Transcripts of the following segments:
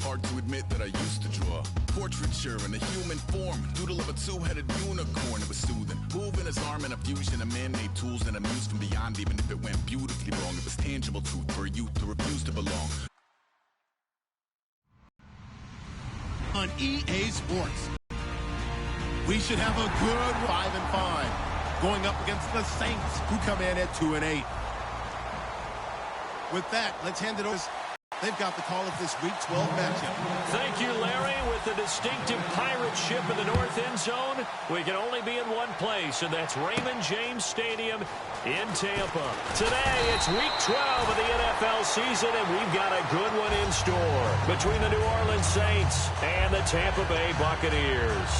hard to admit that I used to draw portraiture in a human form, doodle of a two-headed unicorn. It was soothing, moving his arm in a fusion of man-made tools and a muse from beyond. Even if it went beautifully wrong, it was tangible truth for a youth to refuse to belong. On EA Sports, we should have a good 5-5 going up against the Saints, who come in at 2-8. With that, let's hand it over. They've got the call of this Week 12 matchup. Thank you, Larry. With the distinctive pirate ship in the north end zone, we can only be in one place, and that's Raymond James Stadium in Tampa. Today, it's Week 12 of the NFL season, and we've got a good one in store between the New Orleans Saints and the Tampa Bay Buccaneers.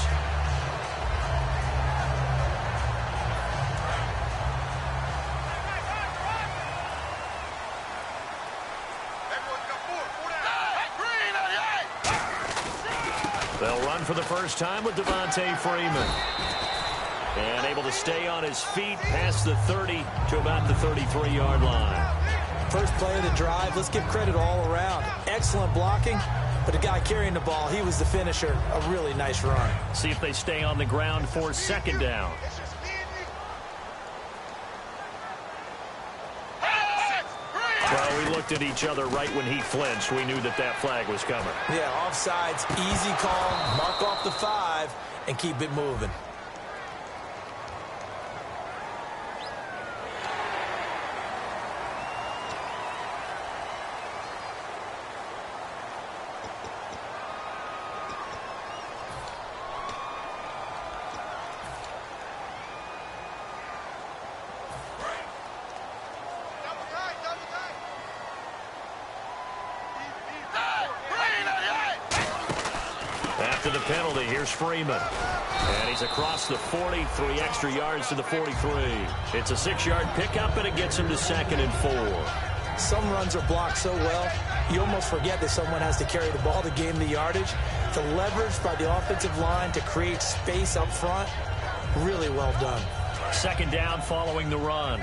They'll run for the first time with Devontae Freeman. And able to stay on his feet past the 30 to about the 33-yard line. First play of the drive, let's give credit all around. Excellent blocking, but the guy carrying the ball, he was the finisher. A really nice run. See if they stay on the ground for second down. Well, we looked at each other right when he flinched. We knew that that flag was coming. Yeah, offsides, easy call, mark off the 5, and keep it moving. After the penalty, here's Freeman. And he's across the 40, 3 extra yards to the 43. It's a 6-yard pickup, and it gets him to 2nd and 4. Some runs are blocked so well, you almost forget that someone has to carry the ball to gain the yardage. The leverage by the offensive line to create space up front, really well done. Second down following the run.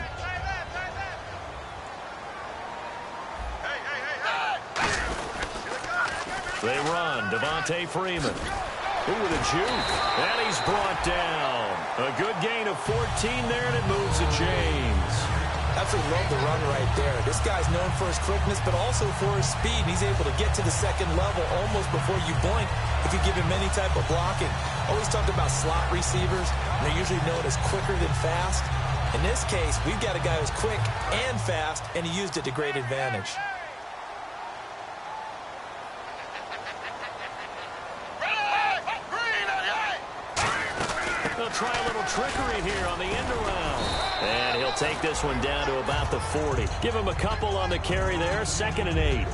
They run. Devontae Freeman. Ooh, with a juke. And he's brought down. A good gain of 14 there, and it moves to James. Absolutely love the run right there. This guy's known for his quickness, but also for his speed. He's able to get to the second level almost before you blink if you give him any type of blocking. Always talked about slot receivers. They're usually known as quicker than fast. In this case, we've got a guy who's quick and fast, and he used it to great advantage. They'll try a little trickery here on the end around. And he'll take this one down to about the 40. Give him a couple on the carry there. 2nd and 8.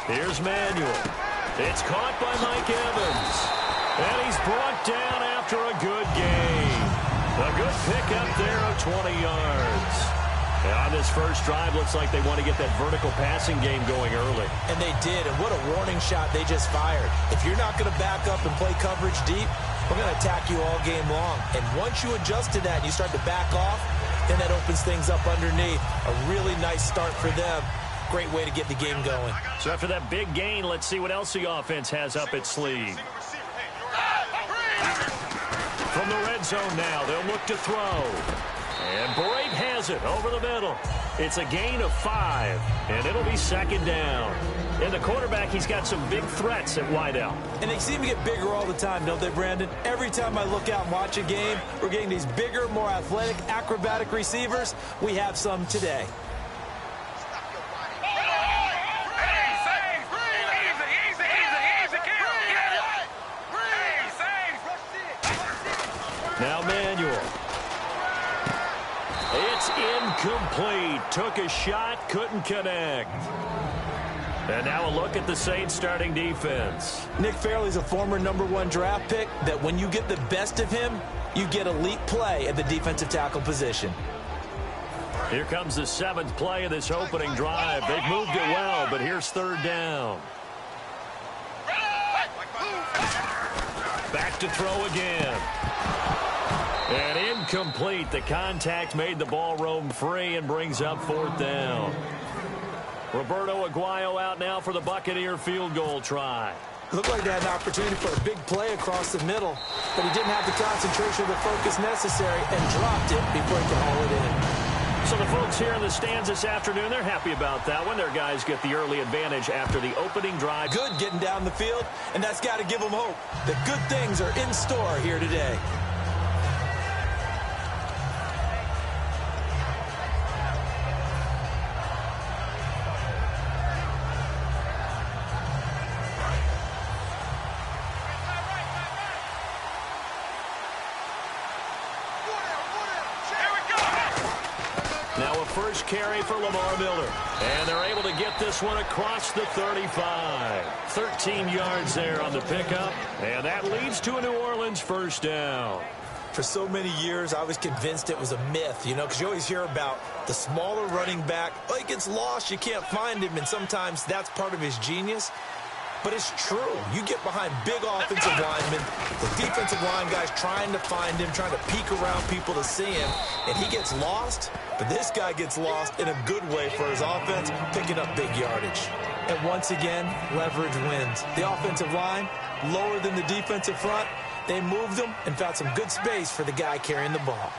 Here's Manuel. It's caught by Mike Evans. And he's brought down after a good gain. A good pickup there of 20 yards. And on this first drive, looks like they want to get that vertical passing game going early. And they did, and what a warning shot they just fired. If you're not going to back up and play coverage deep, we're going to attack you all game long. And once you adjust to that and you start to back off, then that opens things up underneath. A really nice start for them. Great way to get the game going. So after that big gain, let's see what else the offense has up its sleeve. From the red zone now, they'll look to throw. And Brake has it over the middle. It's a gain of 5, and it'll be 2nd down. And the quarterback, he's got some big threats at wideout. And they seem to get bigger all the time, don't they, Brandon? Every time I look out and watch a game, we're getting these bigger, more athletic, acrobatic receivers. We have some today. Now Manuel. It's incomplete. Took a shot, couldn't connect. And now a look at the Saints starting defense. Nick Fairley's a former #1 draft pick that when you get the best of him, you get elite play at the defensive tackle position. Here comes the 7th play of this opening drive. They've moved it well, but here's 3rd down. Back to throw again. And incomplete. The contact made the ball roam free and brings up 4th down. Roberto Aguayo out now for the Buccaneer field goal try. Looked like they had an opportunity for a big play across the middle, but he didn't have the concentration or the focus necessary and dropped it before he could haul it in. So the folks here in the stands this afternoon, they're happy about that one. Their guys get the early advantage after the opening drive. Good getting down the field, and that's got to give them hope that good things are in store here today. First carry for Lamar Miller. And they're able to get this one across the 35. 13 yards there on the pickup. And that leads to a New Orleans first down. For so many years, I was convinced it was a myth, you know, because you always hear about the smaller running back. Oh, he gets lost, you can't find him, and sometimes that's part of his genius. But it's true. You get behind big offensive linemen, the defensive line guys trying to find him, trying to peek around people to see him, and he gets lost. But this guy gets lost in a good way for his offense, picking up big yardage. And once again, leverage wins. The offensive line, lower than the defensive front, they moved them and found some good space for the guy carrying the ball.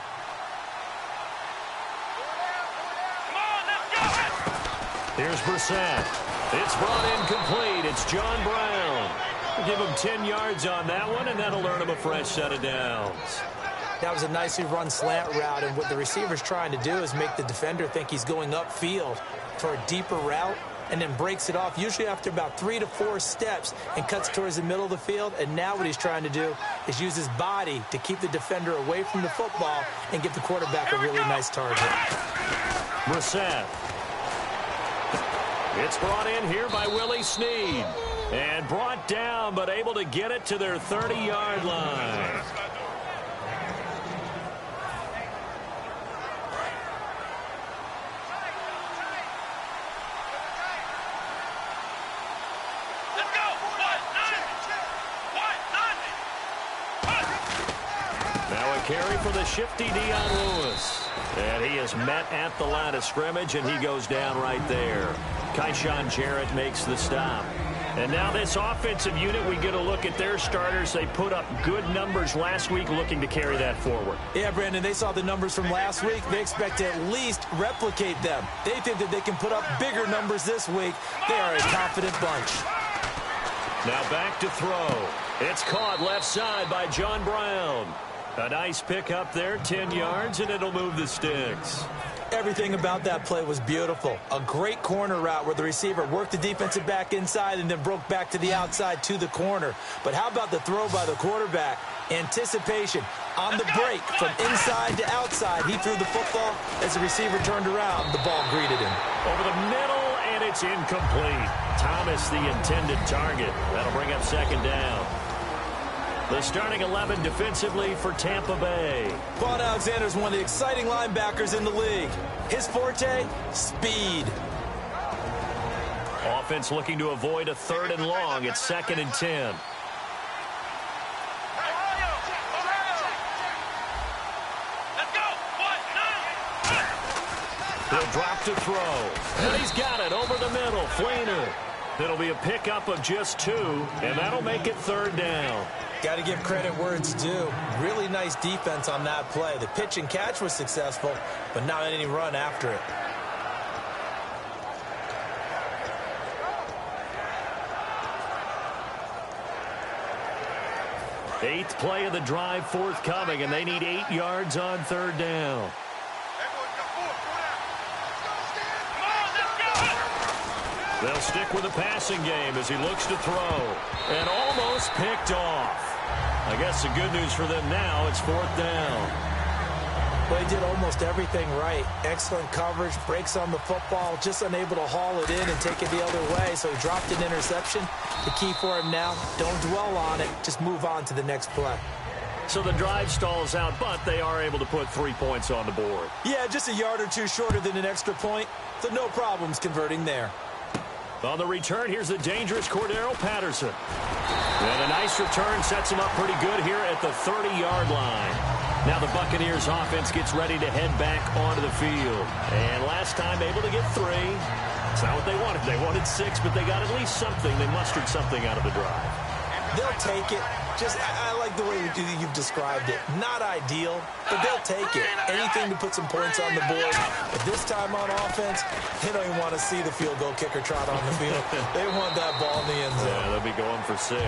Here's Brissett. It's brought in complete. It's John Brown. We'll give him 10 yards on that one, and that'll earn him a fresh set of downs. That was a nicely run slant route, and what the receiver's trying to do is make the defender think he's going upfield for a deeper route, and then breaks it off, usually after about 3 to 4 steps, and cuts towards the middle of the field. And now what he's trying to do is use his body to keep the defender away from the football and give the quarterback a really nice target. Brissett. It's brought in here by Willie Snead. And brought down, but able to get it to their 30-yard line. Carry for the shifty Dion Lewis. And he is met at the line of scrimmage, and he goes down right there. Kyshawn Jarrett makes the stop. And now this offensive unit, we get a look at their starters. They put up good numbers last week, looking to carry that forward. Yeah, Brandon, they saw the numbers from last week. They expect to at least replicate them. They think that they can put up bigger numbers this week. They are a confident bunch. Now back to throw. It's caught left side by John Brown. A nice pick up there, 10 yards, and it'll move the sticks. Everything about that play was beautiful. A great corner route where the receiver worked the defensive back inside and then broke back to the outside to the corner. But how about the throw by the quarterback? Anticipation on the break from inside to outside. He threw the football. As the receiver turned around, the ball greeted him. Over the middle, and it's incomplete. Thomas, the intended target. That'll bring up second down. The starting 11 defensively for Tampa Bay. Vaughn Alexander is one of the exciting linebackers in the league. His forte, speed. Offense looking to avoid a 3rd and long. It's 2nd and 10. He'll drop to throw. And he's got it over the middle. Fleener. It'll be a pickup of just 2, and that'll make it 3rd down. Got to give credit where it's due. Really nice defense on that play. The pitch and catch was successful, but not any run after it. Eighth play of the drive forthcoming, and they need 8 yards on 3rd down. They'll stick with the passing game as he looks to throw. And almost picked off. I guess the good news for them now, it's 4th down. Well, he did almost everything right. Excellent coverage, breaks on the football, just unable to haul it in and take it the other way, so he dropped an interception. The key for him now, don't dwell on it, just move on to the next play. So the drive stalls out, but they are able to put 3 points on the board. Yeah, just a yard or two shorter than an extra point, so no problems converting there. On the return, here's the dangerous Cordero Patterson. And a nice return sets him up pretty good here at the 30-yard line. Now the Buccaneers offense gets ready to head back onto the field. And last time able to get 3. It's not what they wanted. They wanted 6, but they got at least something. They mustered something out of the drive. They'll take it. I like the way you've described it. Not ideal, but they'll take it. Anything to put some points on the board. But this time on offense, they don't even want to see the field goal kicker trot on the field. They want that ball in the end zone. Yeah, they'll be going for 6.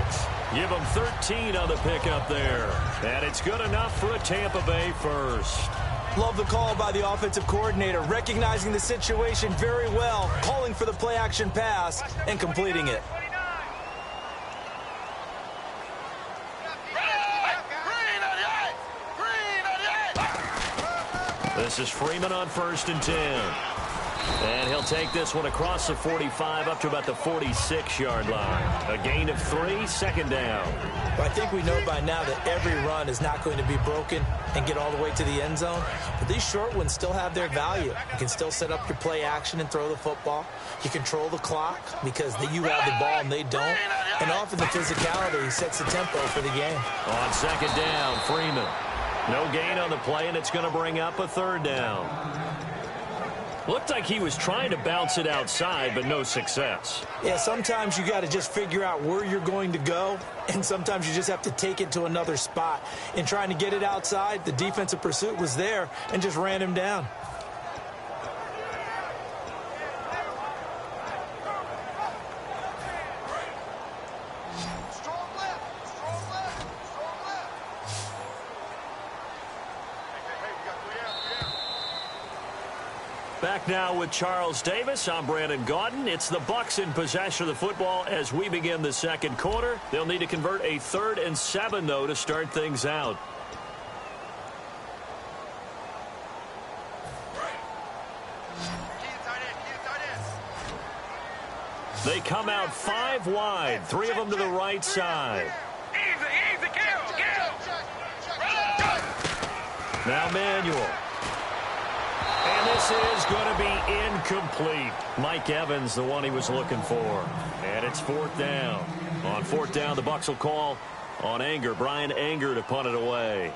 Give them 13 on the pickup there. And it's good enough for a Tampa Bay first. Love the call by the offensive coordinator, recognizing the situation very well, calling for the play-action pass, and completing it. This is Freeman on 1st and 10. And he'll take this one across the 45 up to about the 46-yard line. A gain of 3, second down. Well, I think we know by now that every run is not going to be broken and get all the way to the end zone. But these short ones still have their value. You can still set up your play action and throw the football. You control the clock because you have the ball and they don't. And often the physicality sets the tempo for the game. On second down, Freeman. No gain on the play, and it's going to bring up a 3rd down. Looked like he was trying to bounce it outside, but no success. Yeah, sometimes you got to just figure out where you're going to go, and sometimes you just have to take it to another spot. In trying to get it outside, the defensive pursuit was there and just ran him down. Back now with Charles Davis. I'm Brandon Gaudin. It's the Bucs in possession of the football as we begin the second quarter. They'll need to convert a 3rd and 7, though, to start things out. They come out 5 wide, 3 of them to the right side. Now Manuel. And this is going to be incomplete. Mike Evans, the one he was looking for. And it's 4th down. On 4th down, the Bucs will call on Anger. Brian Anger to punt it away.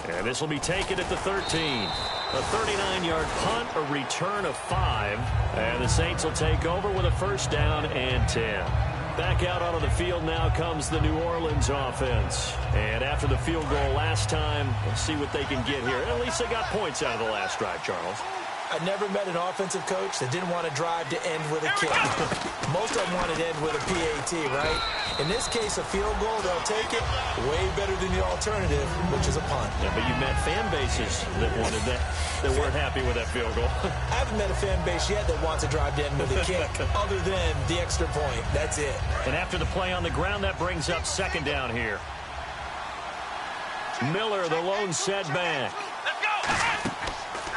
And this will be taken at the 13. A 39-yard punt, a return of 5. And the Saints will take over with a 1st down and 10. Back out onto the field now comes the New Orleans offense. And after the field goal last time, let's see what they can get here. At least they got points out of the last drive, Charles. I never met an offensive coach that didn't want to drive to end with a kick. Most of them wanted to end with a PAT, right? In this case, a field goal, they'll take it. Way better than the alternative, which is a punt. Yeah, but you met fan bases that wanted that weren't happy with that field goal. I haven't met a fan base yet that wants to drive to end with a kick other than the extra point. That's it. And after the play on the ground, that brings up 2nd down here. Miller, the lone setback.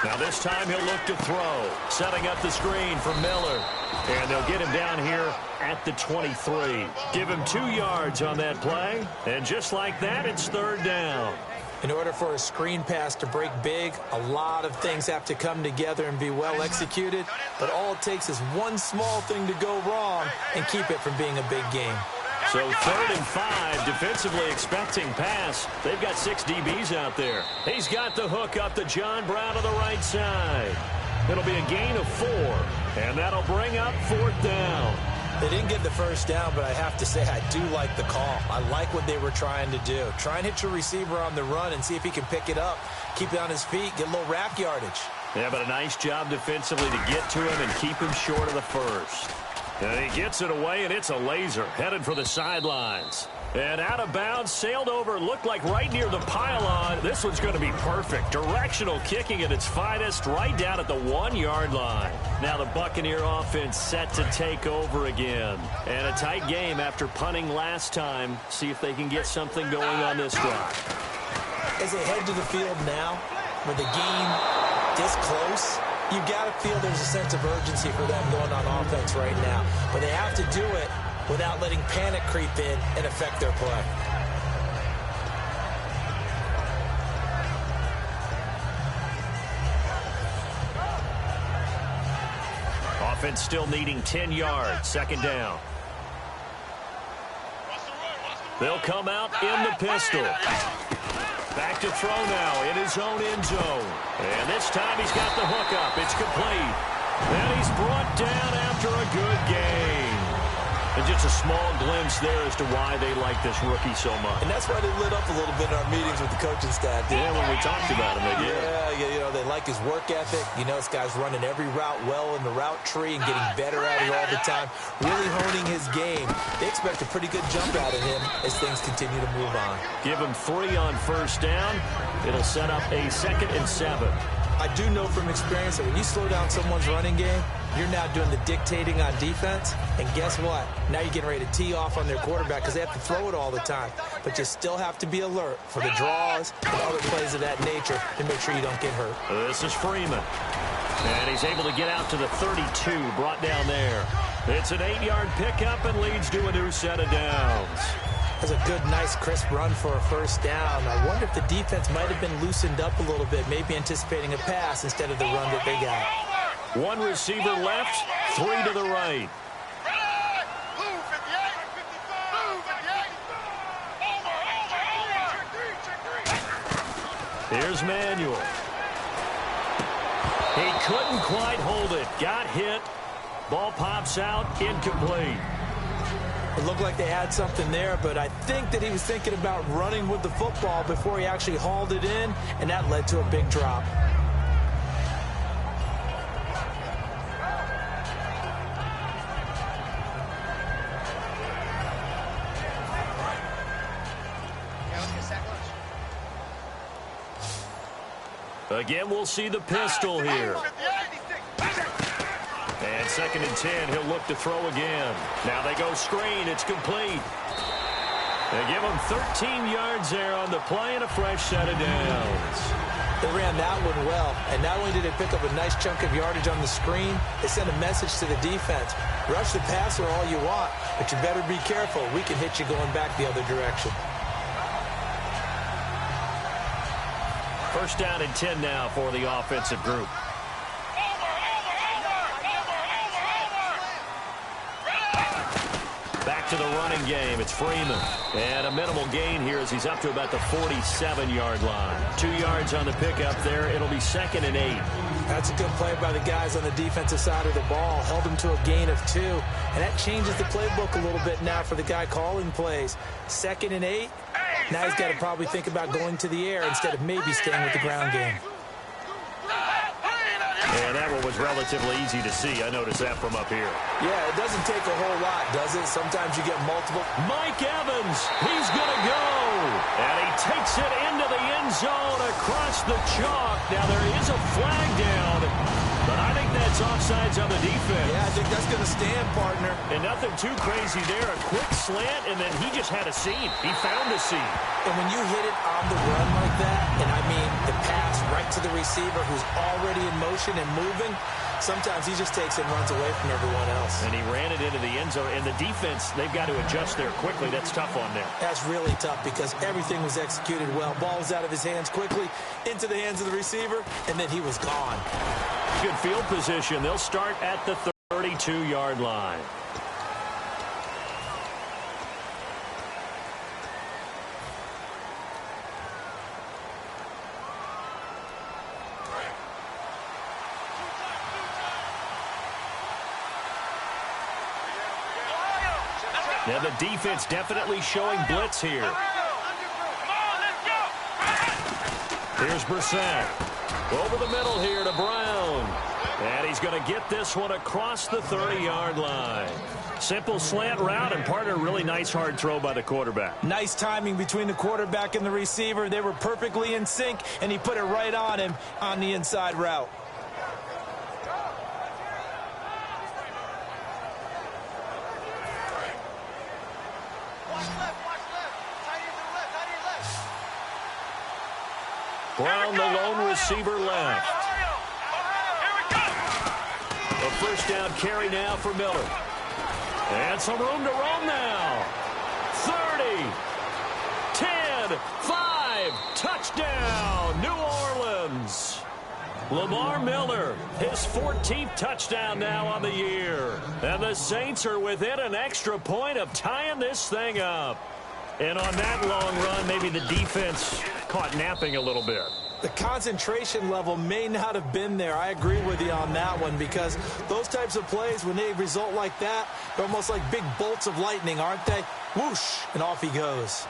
Now this time he'll look to throw. Setting up the screen for Miller. And they'll get him down here at the 23. Give him 2 yards on that play. And just like that, it's 3rd down. In order for a screen pass to break big, a lot of things have to come together and be well executed. But all it takes is one small thing to go wrong and keep it from being a big game. So 3rd and 5, defensively expecting pass. They've got 6 DBs out there. He's got the hook up to John Brown on the right side. It'll be a gain of 4, and that'll bring up 4th down. They didn't get the 1st down, but I have to say I do like the call. I like what they were trying to do. Try and hit your receiver on the run and see if he can pick it up, keep it on his feet, get a little rack yardage. Yeah, but a nice job defensively to get to him and keep him short of the 1st. And he gets it away, and it's a laser headed for the sidelines. And out of bounds, sailed over, looked like right near the pylon. This one's going to be perfect. Directional kicking at its finest, right down at the 1-yard line. Now the Buccaneer offense set to take over again. And a tight game after punting last time. See if they can get something going on this drive. As they head to the field now, with the game this close, you got to feel there's a sense of urgency for them going on offense right now. But they have to do it without letting panic creep in and affect their play. Offense still needing 10 yards. Second down. They'll come out in the pistol. Back to throw now in his own end zone. And this time he's got the hook up. It's complete. And he's brought down after a good game. And just a small glimpse there as to why they like this rookie so much. And that's why they lit up a little bit in our meetings with the coaching staff. Yeah, when we talked about him, they did. Yeah, you know, they like his work ethic. You know, this guy's running every route well in the route tree and getting better at it all the time. Really honing his game. They expect a pretty good jump out of him as things continue to move on. Give him 3 on first down. It'll set up a 2nd and 7. I do know from experience that when you slow down someone's running game, you're now doing the dictating on defense. And guess what? Now you're getting ready to tee off on their quarterback because they have to throw it all the time. But you still have to be alert for the draws and other plays of that nature to make sure you don't get hurt. This is Freeman. And he's able to get out to the 32, brought down there. It's an 8-yard pickup and leads to a new set of downs. That's a good, nice, crisp run for a first down. I wonder if the defense might have been loosened up a little bit, maybe anticipating a pass instead of the run that they got. 1 receiver left, 3 to the right. Here's Manuel. He couldn't quite hold it. Got hit. Ball pops out, incomplete. It looked like they had something there, but I think that he was thinking about running with the football before he actually hauled it in, and that led to a big drop. Again, we'll see the pistol here. And 2nd and 10, he'll look to throw again. Now they go screen. It's complete. They give him 13 yards there on the play and a fresh set of downs. They ran that one well, and not only did they pick up a nice chunk of yardage on the screen, they sent a message to the defense. Rush the passer all you want, but you better be careful. We can hit you going back the other direction. First down and 10 now for the offensive group. Back to the running game. It's Freeman. And a minimal gain here as he's up to about the 47-yard line. 2 yards on the pickup there. It'll be 2nd and 8. That's a good play by the guys on the defensive side of the ball. Held them to a gain of 2. And that changes the playbook a little bit now for the guy calling plays. 2nd and 8. Now he's got to probably think about going to the air instead of maybe staying with the ground game. And that one was relatively easy to see. I noticed that from up here. Yeah, it doesn't take a whole lot, does it? Sometimes you get multiple. Mike Evans, he's going to go. And he takes it into the end zone across the chalk. Now there is a flag down, but I think that's offsides on the defense. Yeah, I think that's going to stand, partner. And nothing too crazy there. A quick slant, and then he just had a seam. He found a seam. And when you hit it on the run like that, and I mean the pass right to the receiver who's already in motion and moving, sometimes he just takes it and runs away from everyone else. And he ran it into the end zone. And the defense, they've got to adjust there quickly. That's tough on them. That's really tough because everything was executed well. Ball was out of his hands quickly, into the hands of the receiver, and then he was gone. Good field position. They'll start at the 32-yard line. Now the defense definitely showing blitz here. Here's Brissett. Over the middle here to Brown. And he's going to get this one across the 30-yard line. Simple slant route, and part of a really nice hard throw by the quarterback. Nice timing between the quarterback and the receiver. They were perfectly in sync, and he put it right on him on the inside route. Brown, the lone receiver, left. A first down carry now for Miller. And some room to roam now. 30, 10, 5, touchdown, New Orleans. Lamar Miller, his 14th touchdown now on the year. And the Saints are within an extra point of tying this thing up. And on that long run, maybe the defense caught napping a little bit. The concentration level may not have been there. I agree with you on that one, because those types of plays, when they result like that, they're almost like big bolts of lightning, aren't they? Whoosh, and off he goes.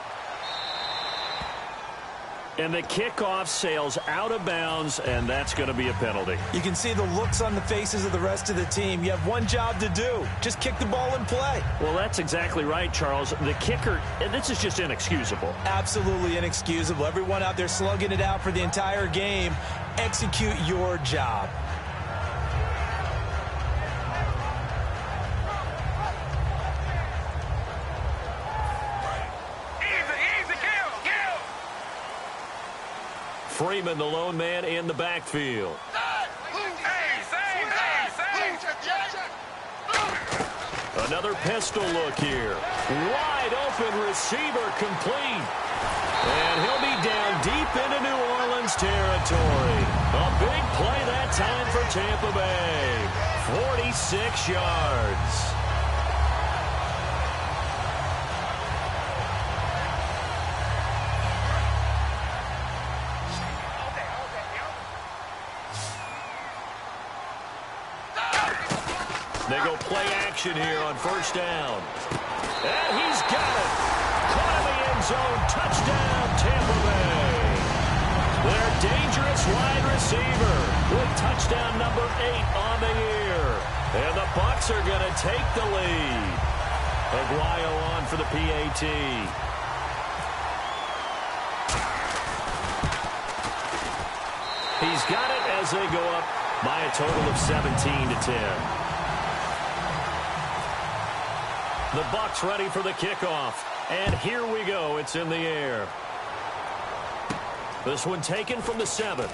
And the kickoff sails out of bounds, and that's going to be a penalty. You can see the looks on the faces of the rest of the team. You have one job to do. Just kick the ball and play. Well, that's exactly right, Charles. The kicker, this is just inexcusable. Absolutely inexcusable. Everyone out there slugging it out for the entire game. Execute your job. Freeman, the lone man in the backfield. Another pistol look here. Wide open receiver complete. And he'll be down deep into New Orleans territory. A big play that time for Tampa Bay. 46 yards. They go play action here on first down. And he's got it. Caught in the end zone. Touchdown, Tampa Bay. Their dangerous wide receiver with touchdown number 8 on the year. And the Bucs are going to take the lead. Aguayo on for the PAT. He's got it as they go up by a total of 17-10. The Bucs ready for the kickoff. And here we go. It's in the air. This one taken from the 7.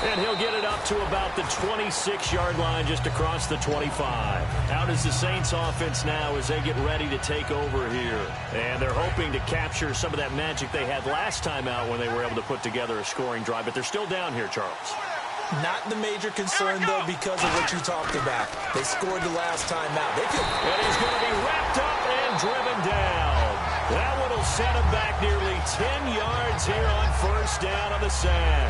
And he'll get it up to about the 26-yard line, just across the 25. Out is the Saints offense now as they get ready to take over here. And they're hoping to capture some of that magic they had last time out when they were able to put together a scoring drive. But they're still down here, Charles. Not the major concern, though, because of what you talked about. They scored the last time out. And he's going to be wrapped up and driven down. That one will set him back nearly 10 yards here on first down on the sack.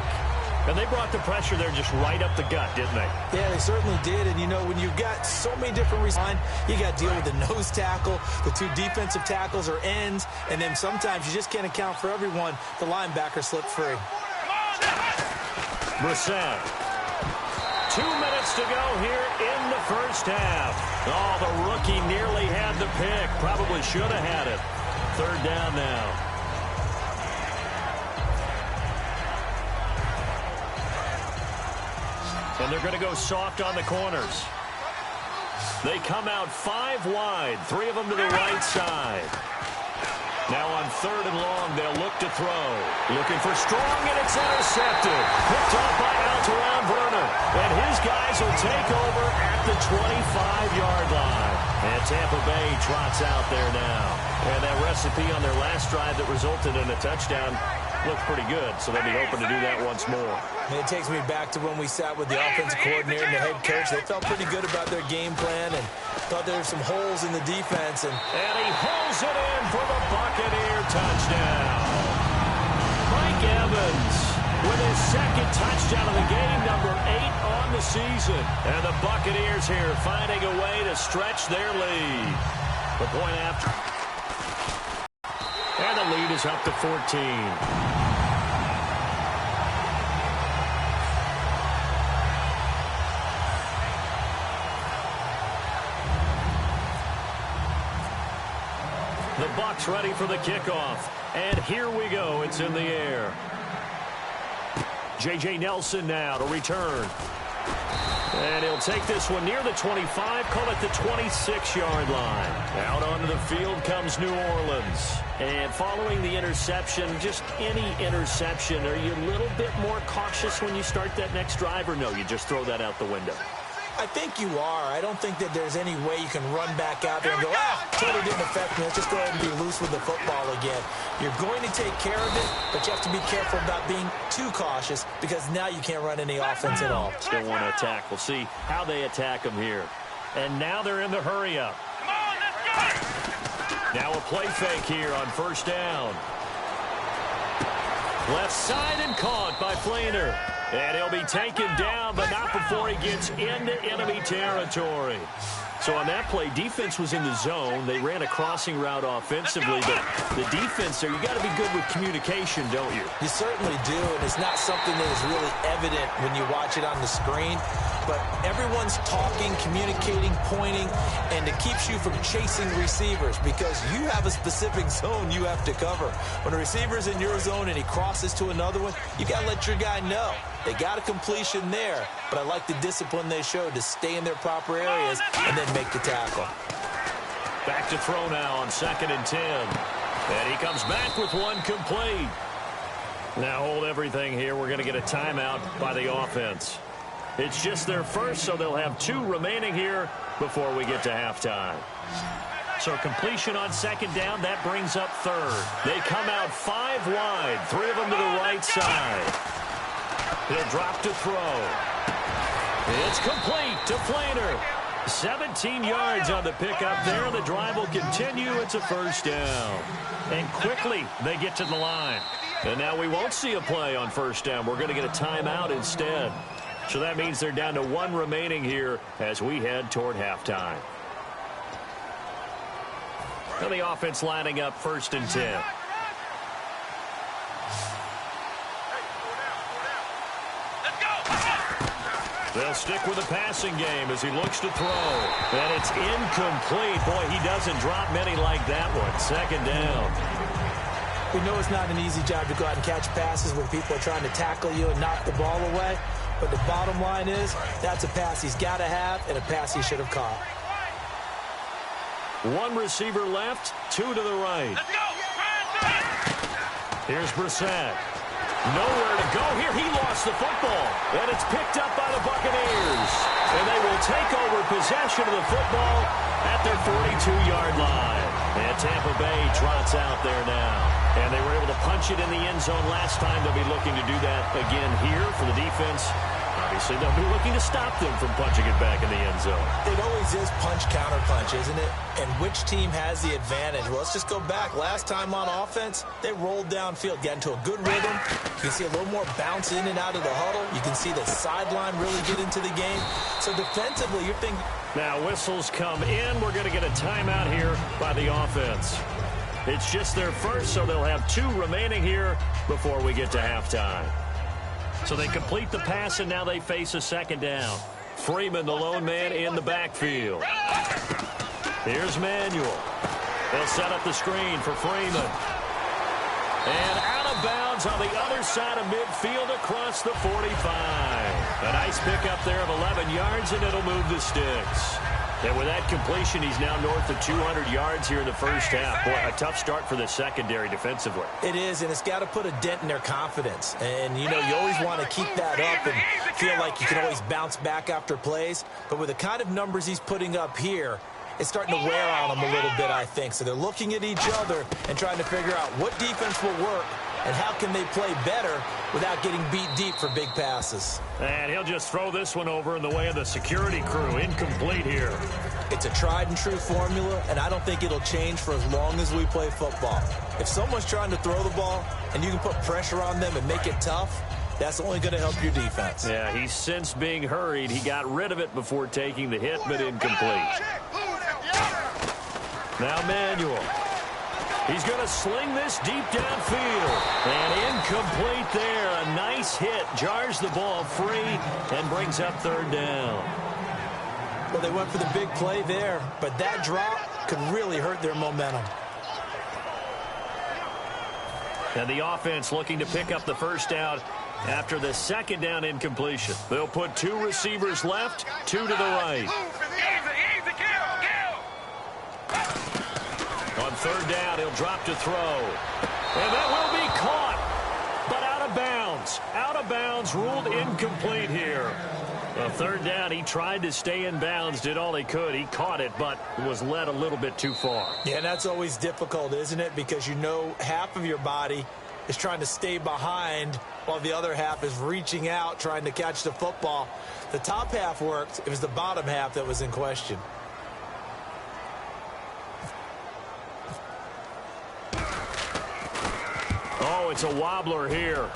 And they brought the pressure there just right up the gut, didn't they? Yeah, they certainly did. And, you know, when you've got so many different responses, you got to deal with the nose tackle, the 2 defensive tackles or ends, and then sometimes you just can't account for everyone. The linebacker slipped free. Brissett. 2 minutes to go here in the first half. Oh, the rookie nearly had the pick. Probably should have had it. Third down now. And they're going to go soft on the corners. They come out 5 wide, 3 of them to the right side. Now on 3rd and long, they'll look to throw. Looking for Strong, and it's intercepted. Picked off by Alteron Verner. And his guys will take over at the 25-yard line. And Tampa Bay trots out there now. And that recipe on their last drive that resulted in a touchdown looked pretty good, so they'll be hoping to do that once more. And it takes me back to when we sat with the offensive coordinator and the head coach. They felt pretty good about their game plan and thought there were some holes in the defense. And he holds it in for the Buccaneer touchdown. Mike Evans with his 2nd touchdown of the game, number 8 on the season. And the Buccaneers here finding a way to stretch their lead. The point after. And the lead is up to 14. Bucs ready for the kickoff. And here we go. It's in the air. J.J. Nelson now to return. And he'll take this one near the 25, call it the 26-yard line. Out onto the field comes New Orleans. And following the interception, just any interception, are you a little bit more cautious when you start that next drive, or no, you just throw that out the window? I think you are. I don't think that there's any way you can run back out there and go, totally didn't affect me. Let's just go ahead and be loose with the football again. You're going to take care of it, but you have to be careful about being too cautious because now you can't run any offense at all. Still want to attack. We'll see how they attack them here. And now they're in the hurry-up. Now a play fake here on first down. Left side and caught by Flainer. And he'll be taken down, but not before he gets into enemy territory. So on that play, defense was in the zone. They ran a crossing route offensively, but the defense there, you got to be good with communication, don't you? You certainly do, and it's not something that is really evident when you watch it on the screen. But everyone's talking, communicating, pointing, and it keeps you from chasing receivers because you have a specific zone you have to cover. When a receiver's in your zone and he crosses to another one, you got to let your guy know. They got a completion there, but I like the discipline they showed to stay in their proper areas and then make the tackle. Back to throw now on 2nd and 10. And he comes back with one complete. Now hold everything here. We're going to get a timeout by the offense. It's just their first, so they'll have 2 remaining here before we get to halftime. So completion on 2nd down, that brings up 3rd. They come out 5 wide, 3 of them to the right side. He'll drop to throw. It's complete to Flainer. 17 yards on the pickup there. The drive will continue. It's a first down. And quickly they get to the line. And now we won't see a play on first down. We're going to get a timeout instead. So that means they're down to 1 remaining here as we head toward halftime. And the offense lining up 1st and 10. They'll stick with the passing game as he looks to throw. And it's incomplete. Boy, he doesn't drop many like that one. 2nd down. We know it's not an easy job to go out and catch passes when people are trying to tackle you and knock the ball away. But the bottom line is, that's a pass he's got to have and a pass he should have caught. 1 receiver left, 2 to the right. Here's Brissett. Nowhere to go here. He lost the football. And it's picked up by the Buccaneers. And they will take over possession of the football at their 42-yard line. And Tampa Bay trots out there now. And they were able to punch it in the end zone last time. They'll be looking to do that again here for the defense. Obviously, they'll be looking to stop them from punching it back in the end zone. It always is punch-counter-punch, isn't it? And which team has the advantage? Well, let's just go back. Last time on offense, they rolled downfield, got into a good rhythm. You can see a little more bounce in and out of the huddle. You can see the sideline really get into the game. So defensively, you're thinking... Now whistles come in. We're going to get a timeout here by the offense. It's just their first, so they'll have 2 remaining here before we get to halftime. So they complete the pass, and now they face a 2nd down. Freeman, the lone man, in the backfield. Here's Manuel. They'll set up the screen for Freeman. And out of bounds on the other side of midfield across the 45. A nice pickup there of 11 yards, and it'll move the sticks. And with that completion, he's now north of 200 yards here in the first half. Boy, a tough start for the secondary defensively. It is, and it's got to put a dent in their confidence. And, you know, you always want to keep that up and feel like you can always bounce back after plays. But with the kind of numbers he's putting up here, it's starting to wear on them a little bit, I think. So they're looking at each other and trying to figure out what defense will work and how can they play better without getting beat deep for big passes. And he'll just throw this one over in the way of the security crew. Incomplete here. It's a tried-and-true formula, and I don't think it'll change for as long as we play football. If someone's trying to throw the ball and you can put pressure on them and make it tough, that's only going to help your defense. Yeah, he's since being hurried. He got rid of it before taking the hit, but incomplete. Now Manuel. He's going to sling this deep downfield. And incomplete there. A nice hit. Jars the ball free and brings up 3rd down. Well, they went for the big play there, but that drop could really hurt their momentum. And the offense looking to pick up the first down after the second down incompletion. They'll put 2 receivers left, 2 to the right. On third down, he'll drop to throw. And that will be caught, but out of bounds. Out of bounds, ruled incomplete here. Well, third down, he tried to stay in bounds, did all he could. He caught it, but was led a little bit too far. Yeah, and that's always difficult, isn't it? Because you know half of your body is trying to stay behind while the other half is reaching out, trying to catch the football. The top half worked. It was the bottom half that was in question. Oh, it's a wobbler here.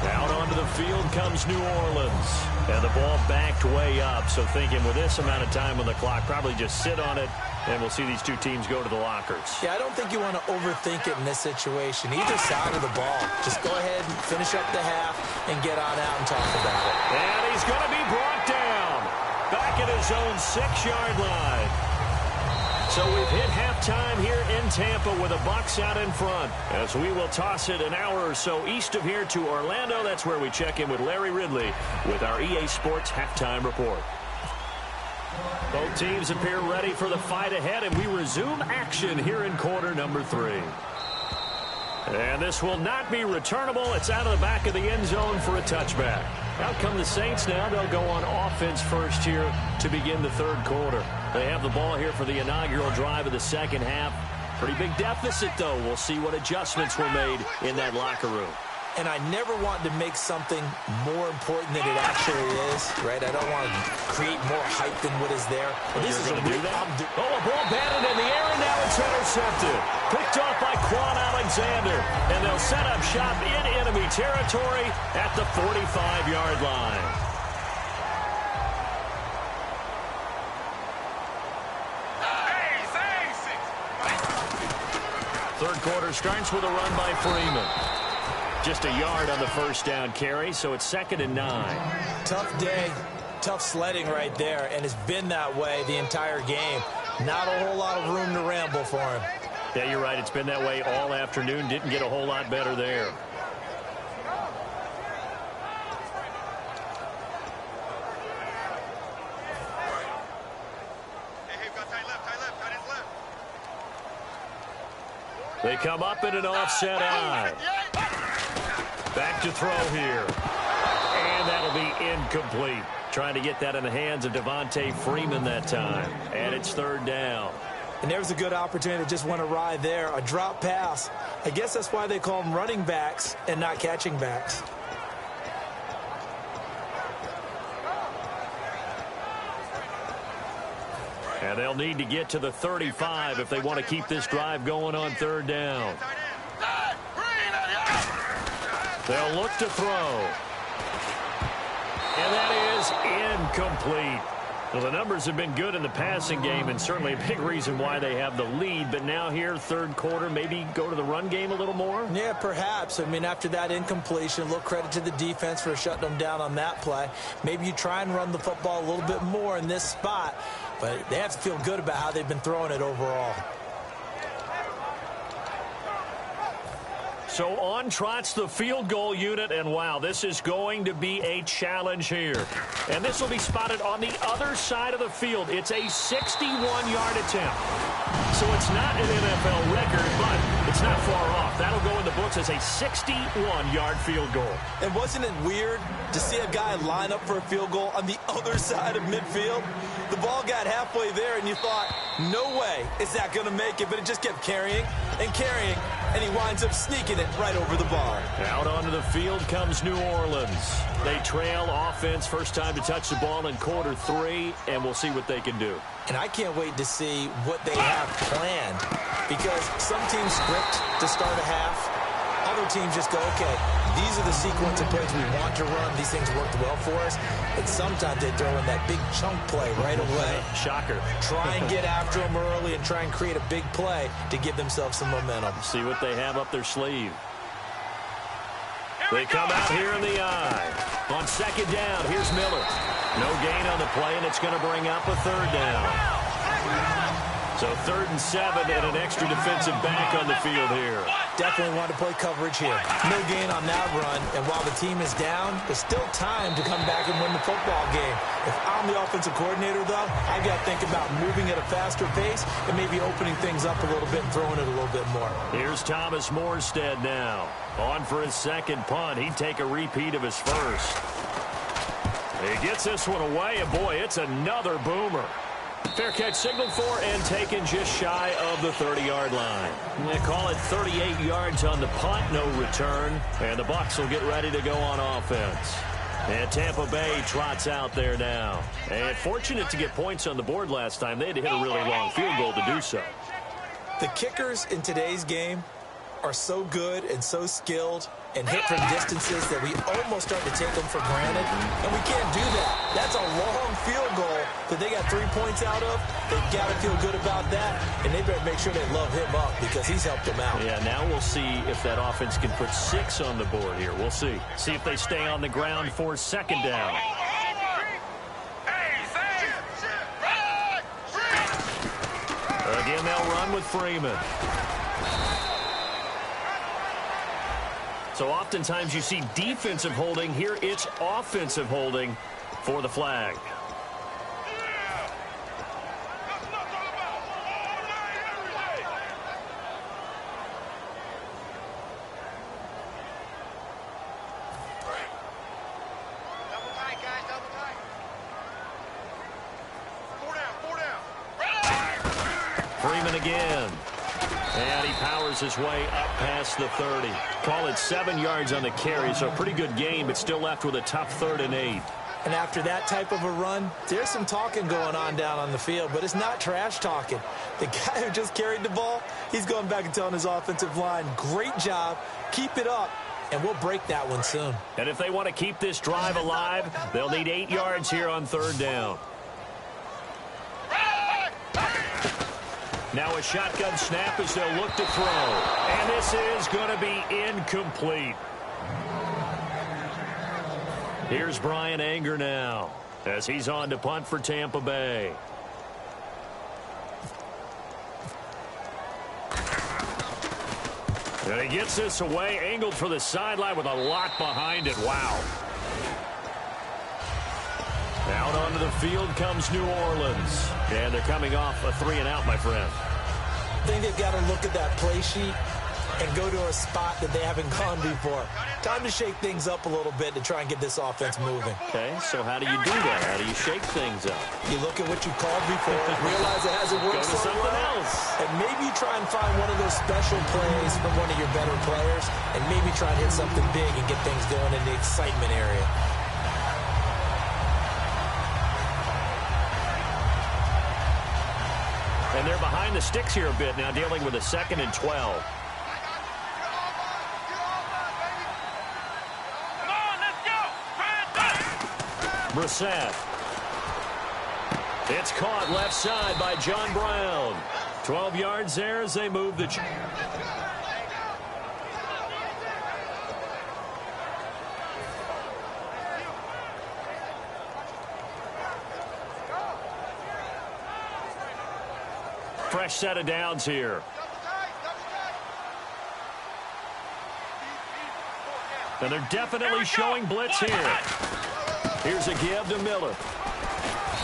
Out onto the field comes New Orleans. And the ball backed way up. So thinking with this amount of time on the clock, probably just sit on it, and we'll see these 2 teams go to the lockers. Yeah, I don't think you want to overthink it in this situation. Either side of the ball. Just go ahead and finish up the half and get on out and talk about it. And he's going to be brought down. Back at his own 6-yard line. So we've hit halftime here in Tampa with the Bucs out in front. As we will toss it an hour or so east of here to Orlando. That's where we check in with Larry Ridley with our EA Sports Halftime Report. Both teams appear ready for the fight ahead, and we resume action here in quarter number 3. And this will not be returnable. It's out of the back of the end zone for a touchback. Out come the Saints now. They'll go on offense first here to begin the third quarter. They have the ball here for the inaugural drive of the second half. Pretty big deficit, though. We'll see what adjustments were made in that locker room. And I never want to make something more important than it actually is, right? I don't want to create more hype than what is there. Well, this is going to do that? Oh, a ball batted in the air, and now it's intercepted. Picked off by Quan Alexander. And they'll set up shop in enemy territory at the 45-yard line. Third quarter starts with a run by Freeman. Just a yard on the first down carry, so it's 2nd and 9. Tough day, tough sledding right there, and it's been that way the entire game. Not a whole lot of room to ramble for him. Yeah, you're right. It's been that way all afternoon. Didn't get a whole lot better there. They come up in an offset eye. Back to throw here. And that'll be incomplete. Trying to get that in the hands of Devontae Freeman that time. And it's 3rd down. And there's a good opportunity to just want to ride there. A drop pass. I guess that's why they call them running backs and not catching backs. And they'll need to get to the 35 if they want to keep this drive going on 3rd down. They'll look to throw. And that is incomplete. Well, the numbers have been good in the passing game, and certainly a big reason why they have the lead. But now here, third quarter, maybe go to the run game a little more? Yeah, perhaps. I mean, after that incompletion, a little credit to the defense for shutting them down on that play. Maybe you try and run the football a little bit more in this spot, but they have to feel good about how they've been throwing it overall. So on trots the field goal unit, and wow, this is going to be a challenge here. And this will be spotted on the other side of the field. It's a 61-yard attempt. So it's not an NFL record, but it's not far off. That'll go in the books as a 61-yard field goal. And wasn't it weird to see a guy line up for a field goal on the other side of midfield? The ball got halfway there, and you thought, no way is that going to make it, but it just kept carrying and carrying, and he winds up sneaking it right over the bar. Out onto the field comes New Orleans. They trail offense, first time to touch the ball in quarter 3, and we'll see what they can do. And I can't wait to see what they have planned, because some teams script to start a half. Other teams just go, okay, these are the sequence of plays we want to run. These things worked well for us. But sometimes they throw in that big chunk play right away. Shocker. Try and get after them early and try and create a big play to give themselves some momentum. See what they have up their sleeve. They come out here in the eye. On second down, here's Miller. No gain on the play, and it's going to bring up a third down. So 3rd and 7 and an extra defensive back on the field here. Definitely want to play coverage here. No gain on that run, and while the team is down, there's still time to come back and win the football game. If I'm the offensive coordinator, though, I've got to think about moving at a faster pace and maybe opening things up a little bit and throwing it a little bit more. Here's Thomas Morstead now. On for his second punt. He'd take a repeat of his first. He gets this one away, and boy, it's another boomer. Fair catch signaled for and taken just shy of the 30-yard line. They call it 38 yards on the punt, no return, and the Bucs will get ready to go on offense. And Tampa Bay trots out there now. And fortunate to get points on the board last time. They had to hit a really long field goal to do so. The kickers in today's game are so good and so skilled and hit from distances that we almost start to take them for granted. And we can't do that. That's a long field goal that they got 3 points out of. They've got to feel good about that, and they better make sure they love him up because he's helped them out. Yeah, now we'll see if that offense can put 6 on the board here. We'll see. See if they stay on the ground for 2nd down. Again, they'll run with Freeman. So oftentimes you see defensive holding. Here it's offensive holding for the flag. Freeman again. And he powers his way up past the 30. Call it 7 yards on the carry, so a pretty good game, but still left with a tough 3rd and 8. And after that type of a run, there's some talking going on down on the field, but it's not trash talking. The guy who just carried the ball, he's going back and telling his offensive line, great job, keep it up, and we'll break that one soon. And if they want to keep this drive alive, they'll need 8 yards here on 3rd down. Now a shotgun snap as they'll look to throw. And this is going to be incomplete. Here's Brian Anger now as he's on to punt for Tampa Bay. And he gets this away, angled for the sideline with a lot behind it. Wow. Out onto the field comes New Orleans. And they're coming off a 3-and-out, my friend. I think they've got to look at that play sheet and go to a spot that they haven't gone before. Time to shake things up a little bit to try and get this offense moving. Okay, so how do you do that? How do you shake things up? You look at what you called before, realize it hasn't worked so well, and maybe you try and find one of those special plays from one of your better players, and maybe try and hit something big and get things going in the excitement area. And they're behind the sticks here a bit now, dealing with a 2nd and 12. Brissett. It's caught left side by John Brown. 12 yards there as they move the... Fresh set of downs here. And they're definitely showing blitz here. Here's a give to Miller.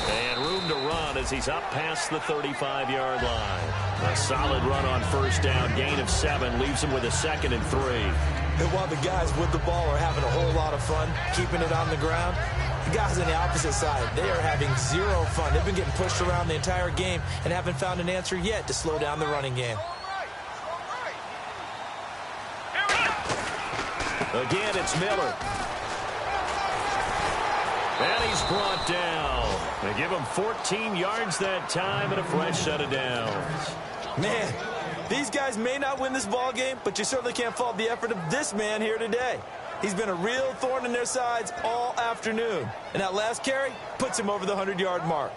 And room to run as he's up past the 35-yard line. A solid run on 1st down. Gain of 7 leaves him with a 2nd and 3. And while the guys with the ball are having a whole lot of fun keeping it on the ground, the guys on the opposite side, they are having zero fun. They've been getting pushed around the entire game and haven't found an answer yet to slow down the running game. Again, it's Miller. And he's brought down. They give him 14 yards that time and a fresh set of downs. Man, these guys may not win this ball game, but you certainly can't fault the effort of this man here today. He's been a real thorn in their sides all afternoon. And that last carry puts him over the 100-yard mark.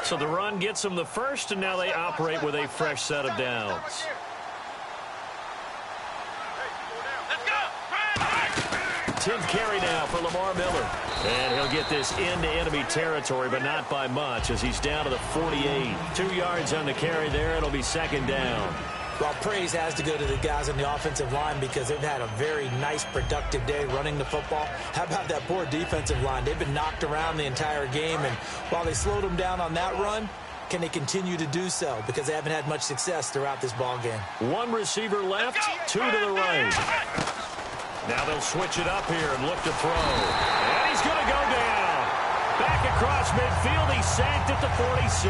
So the run gets them the first, and now they operate with a fresh set of downs. 10th carry now for Lamar Miller. And he'll get this into enemy territory, but not by much as he's down to the 48. 2 yards on the carry there. It'll be second down. Well, praise has to go to the guys on the offensive line because they've had a very nice, productive day running the football. How about that poor defensive line? They've been knocked around the entire game, and while they slowed them down on that run, can they continue to do so? Because they haven't had much success throughout this ball game. One receiver left, 2 to the right. Now they'll switch it up here and look to throw. And he's going to go down. Back across midfield, he's sacked at the 46.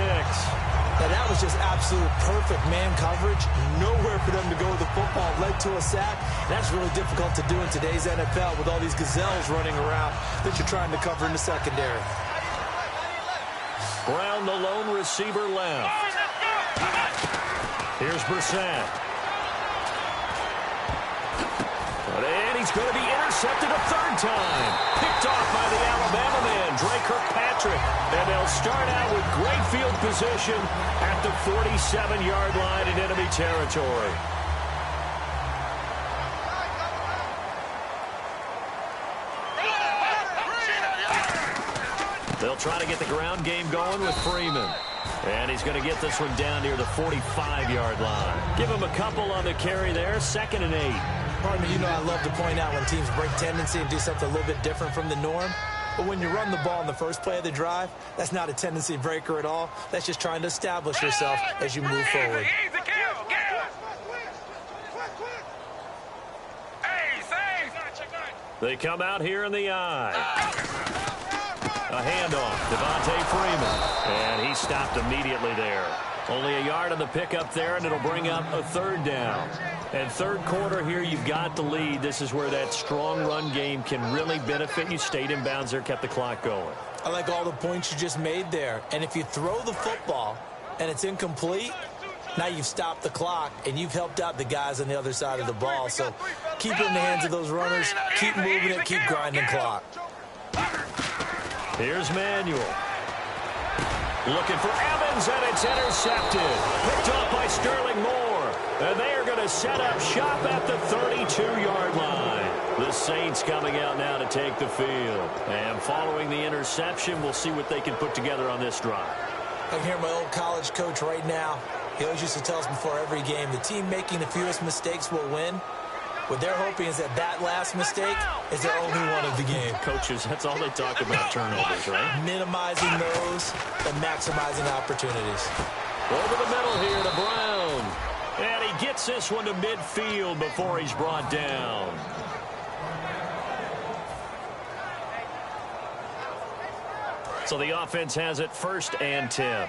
Now, that was just absolute perfect man coverage. Nowhere for them to go with the football. Led to a sack. And that's really difficult to do in today's NFL with all these gazelles running around that you're trying to cover in the secondary. Brown, the lone receiver left. Here's Brissett. And he's going to be intercepted a third time. Picked off by the Alabama man, Dre Kirkpatrick. And they'll start out with great field position at the 47-yard line in enemy territory. They'll try to get the ground game going with Freeman. And he's going to get this one down near the 45-yard line. Give him a couple on the carry there, 2nd and 8. Partner, you know I love to point out when teams break tendency and do something a little bit different from the norm. But when you run the ball in the first play of the drive, that's not a tendency breaker at all. That's just trying to establish yourself as you move forward. They come out here in the eye. A handoff, Devontae Freeman. And he stopped immediately there. Only a yard on the pickup there, and it'll bring up a third down. And third quarter here, you've got the lead. This is where that strong run game can really benefit you. Stayed in bounds there, kept the clock going. I like all the points you just made there. And if you throw the football and it's incomplete, now you've stopped the clock and you've helped out the guys on the other side of the ball. So keep it in the hands of those runners. Keep moving it. Keep grinding clock. Here's Manuel. Looking for Evans, and it's intercepted. Picked off by Sterling Moore. And they are going to set up shop at the 32-yard line. The Saints coming out now to take the field. And following the interception, we'll see what they can put together on this drive. I can hear my old college coach right now. He always used to tell us before every game, the team making the fewest mistakes will win. What they're hoping is that last mistake is their only one of the game. Coaches, that's all they talk about, turnovers, right? Minimizing those and maximizing opportunities. Over the middle here to Brown. And he gets this one to midfield before he's brought down. So the offense has it 1st and 10.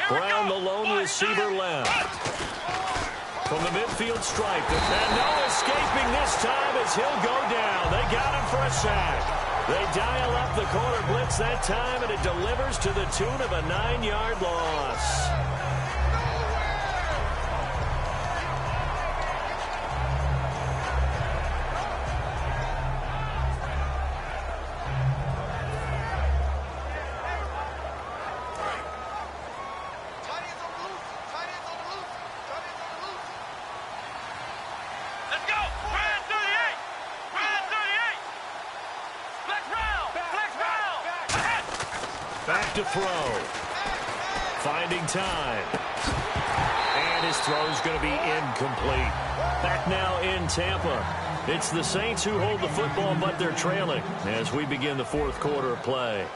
Brown, the lone receiver left. From the midfield stripe. And no escaping this time as he'll go down. They got him for a sack. They dial up the corner blitz that time, and it delivers to the tune of a 9-yard loss. Back to throw. Finding time. And his throw's going to be incomplete. Back now in Tampa. It's the Saints who hold the football, but they're trailing as we begin the 4th quarter of play.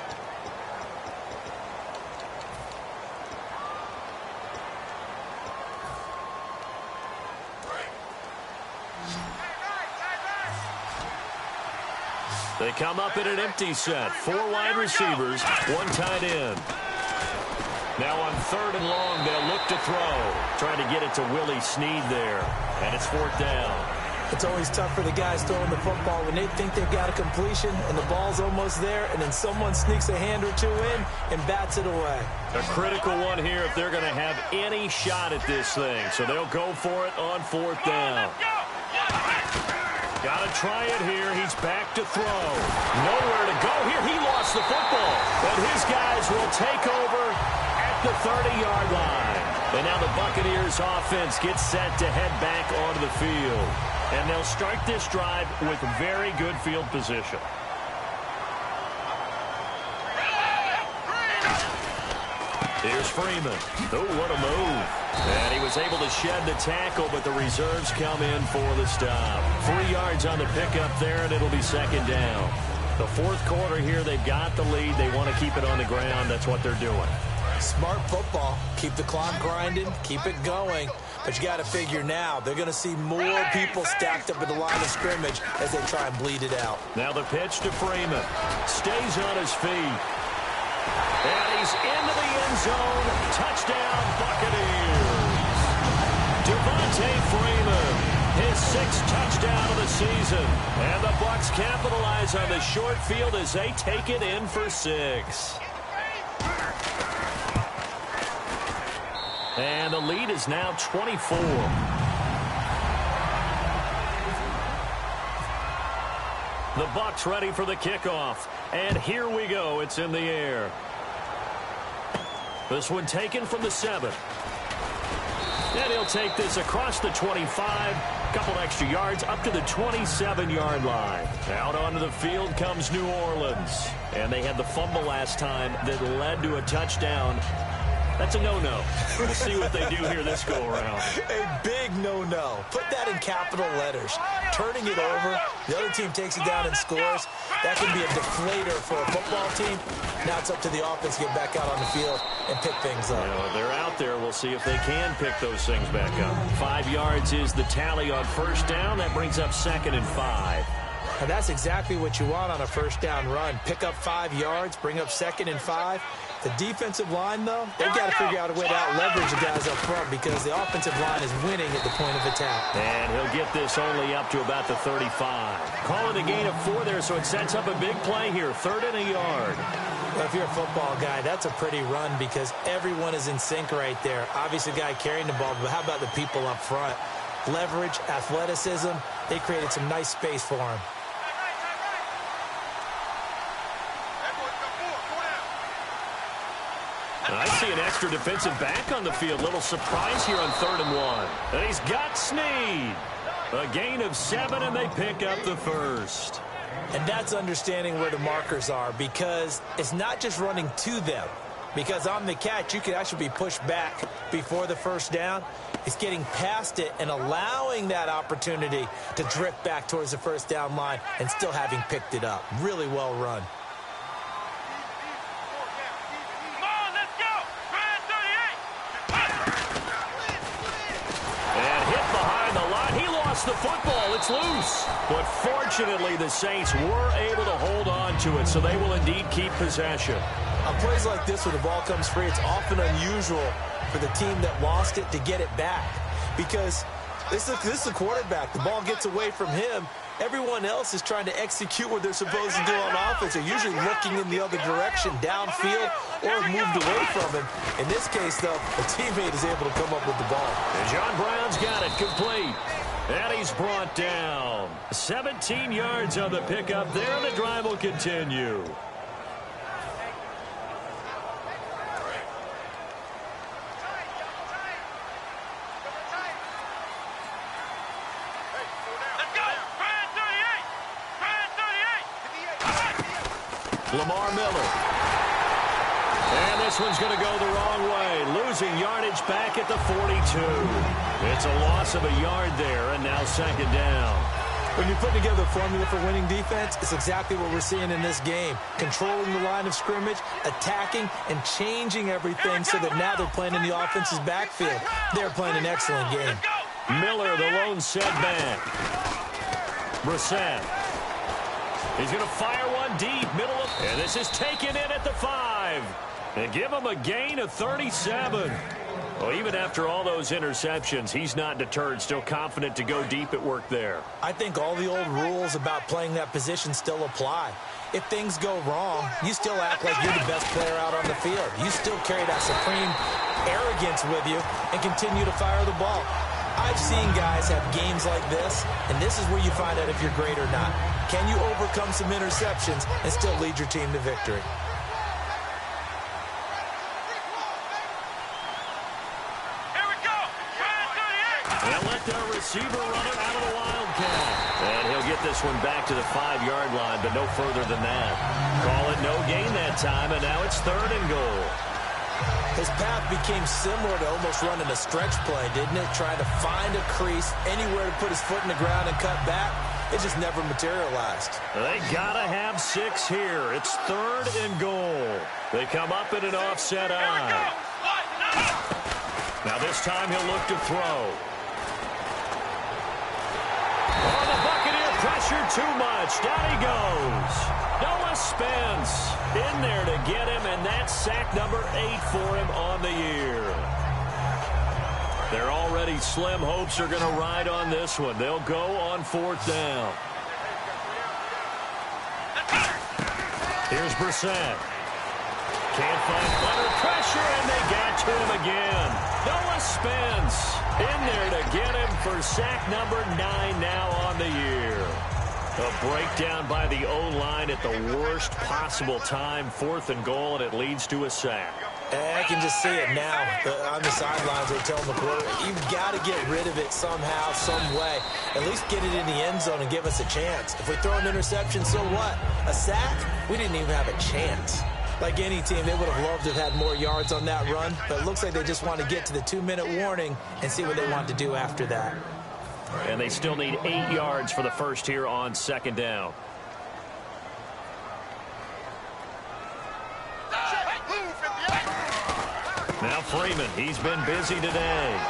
They come up in an empty set. 4 wide receivers, 1 tight end. Now on 3rd and long, they'll look to throw. Trying to get it to Willie Snead there. And it's 4th down. It's always tough for the guys throwing the football when they think they've got a completion and the ball's almost there, and then someone sneaks a hand or two in and bats it away. A critical one here if they're going to have any shot at this thing. So they'll go for it on 4th down. Got to try it here. He's back to throw. Nowhere to go here. He lost the football. But his guys will take over at the 30-yard line. And now the Buccaneers offense gets set to head back onto the field. And they'll start this drive with very good field position. Here's Freeman. Oh, what a move. And he was able to shed the tackle, but the reserves come in for the stop. 3 yards on the pickup there, and it'll be second down. The fourth quarter here, they've got the lead. They want to keep it on the ground. That's what they're doing. Smart football. Keep the clock grinding. Keep it going. But you got to figure now, they're going to see more people stacked up at the line of scrimmage as they try and bleed it out. Now the pitch to Freeman. Stays on his feet. And he's into the end zone. Touchdown, Buccaneers. Devontae Freeman, his 6th touchdown of the season. And the Bucs capitalize on the short field as they take it in for 6. And the lead is now 24. The Bucs ready for the kickoff. And here we go. It's in the air. This one taken from the 7. And he'll take this across the 25. Couple extra yards up to the 27-yard line. Out onto the field comes New Orleans. And they had the fumble last time that led to a touchdown. That's a no-no. We'll see what they do here this go-around. A big no-no. Put that in capital letters. Turning it over, the other team takes it down and scores. That can be a deflator for a football team. Now it's up to the offense to get back out on the field and pick things up. They're out there. We'll see if they can pick those things back up. 5 yards is the tally on first down. That brings up 2nd and 5. And that's exactly what you want on a first down run. Pick up 5 yards, bring up 2nd and 5. The defensive line, though, they've got to figure out a way to out-leverage the guys up front because the offensive line is winning at the point of attack. And he'll get this only up to about the 35. Call it a gain of 4 there, so it sets up a big play here. 3rd and a yard. Well, if you're a football guy, that's a pretty run because everyone is in sync right there. Obviously, the guy carrying the ball, but how about the people up front? Leverage, athleticism, they created some nice space for him. And I see an extra defensive back on the field. Little surprise here on 3rd and 1. And he's got Snead. A gain of 7, and they pick up the first. And that's understanding where the markers are because it's not just running to them. Because on the catch, you could actually be pushed back before the first down. It's getting past it and allowing that opportunity to drift back towards the first down line and still having picked it up. Really well run. The football, it's loose. But fortunately, the Saints were able to hold on to it, so they will indeed keep possession. On plays like this where the ball comes free, it's often unusual for the team that lost it to get it back. Because this is the quarterback. The ball gets away from him. Everyone else is trying to execute what they're supposed to do on offense. They're usually looking in the other direction, downfield, or moved away from him. In this case, though, a teammate is able to come up with the ball. And John Brown's got it complete. And he's brought down. 17 yards on the pickup there, and the drive will continue. Lamar Miller. And this one's going to go the wrong way. Losing yardage back at the 42. It's a loss of a yard there, and now 2nd down. When you put together a formula for winning defense, it's exactly what we're seeing in this game. Controlling the line of scrimmage, attacking, and changing everything so that now they're playing in the offense's backfield. They're playing an excellent game. Miller, the lone setback. Brissett. He's going to fire one deep, middle of... And this is taken in at the 5. And give him a gain of 37. Well, even after all those interceptions, he's not deterred, still confident to go deep at work there. I think all the old rules about playing that position still apply. If things go wrong, you still act like you're the best player out on the field. You still carry that supreme arrogance with you and continue to fire the ball. I've seen guys have games like this, and this is where you find out if you're great or not. Can you overcome some interceptions and still lead your team to victory? receiver running out of the Wildcat. And he'll get this one back to the 5-yard line, but no further than that. Call it no gain that time, and now it's 3rd and goal. His path became similar to almost running a stretch play, didn't it? Trying to find a crease, anywhere to put his foot in the ground and cut back. It just never materialized. They got to have 6 here. It's 3rd and goal. They come up in an offset eye. Now this time he'll look to throw. Oh, the Buccaneer pressure too much. Down he goes. Noah Spence in there to get him, and that's sack number 8 for him on the year. Their already slim hopes are going to ride on this one. They'll go on 4th down. Here's Brissett. Can't find under pressure, and they got to him again. Noah Spence in there to get him for sack number 9 now on the year. A breakdown by the O-line at the worst possible time. 4th and goal, and it leads to a sack. I can just see it now. On the sidelines, they're telling the quarterback, you've got to get rid of it somehow, some way. At least get it in the end zone and give us a chance. If we throw an interception, so what? A sack? We didn't even have a chance. Like any team, they would have loved to have had more yards on that run, but it looks like they just want to get to the 2-minute warning and see what they want to do after that. And they still need 8 yards for the first here on 2nd down. Now Freeman, he's been busy today.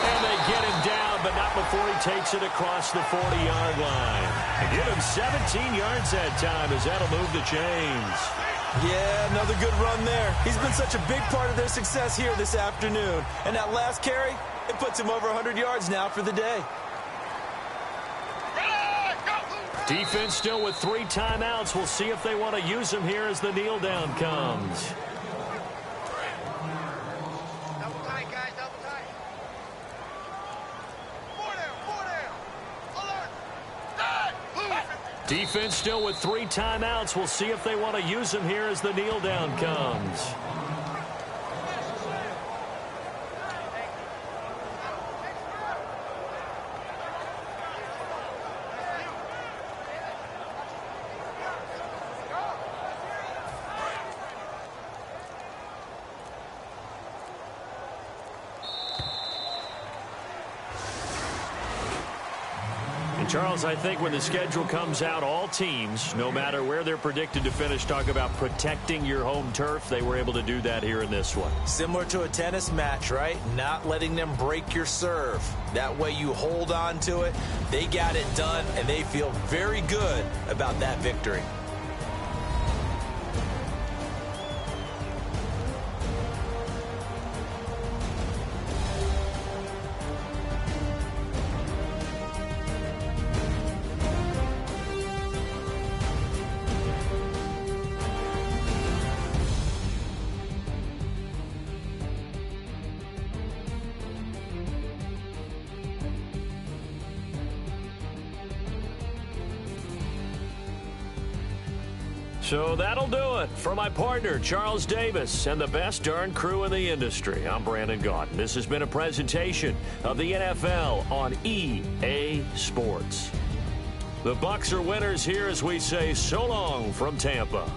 And they get him down, but not before he takes it across the 40-yard line. They give him 17 yards that time as that'll move the chains. Yeah, another good run there. He's been such a big part of their success here this afternoon. And that last carry, it puts him over 100 yards now for the day. Defense still with 3 timeouts. We'll see if they want to use them here as the kneel down comes. Double tight, guys, double tight. 4 down, alert. Defense still with 3 timeouts. We'll see if they want to use them here as the kneel down comes. Charles, I think when the schedule comes out, all teams, no matter where they're predicted to finish, talk about protecting your home turf. They were able to do that here in this one. Similar to a tennis match, right? Not letting them break your serve. That way you hold on to it. They got it done, and they feel very good about that victory. So that'll do it for my partner, Charles Davis, and the best darn crew in the industry. I'm Brandon Gaudin. This has been a presentation of the NFL on EA Sports. The Bucs are winners here as we say so long from Tampa.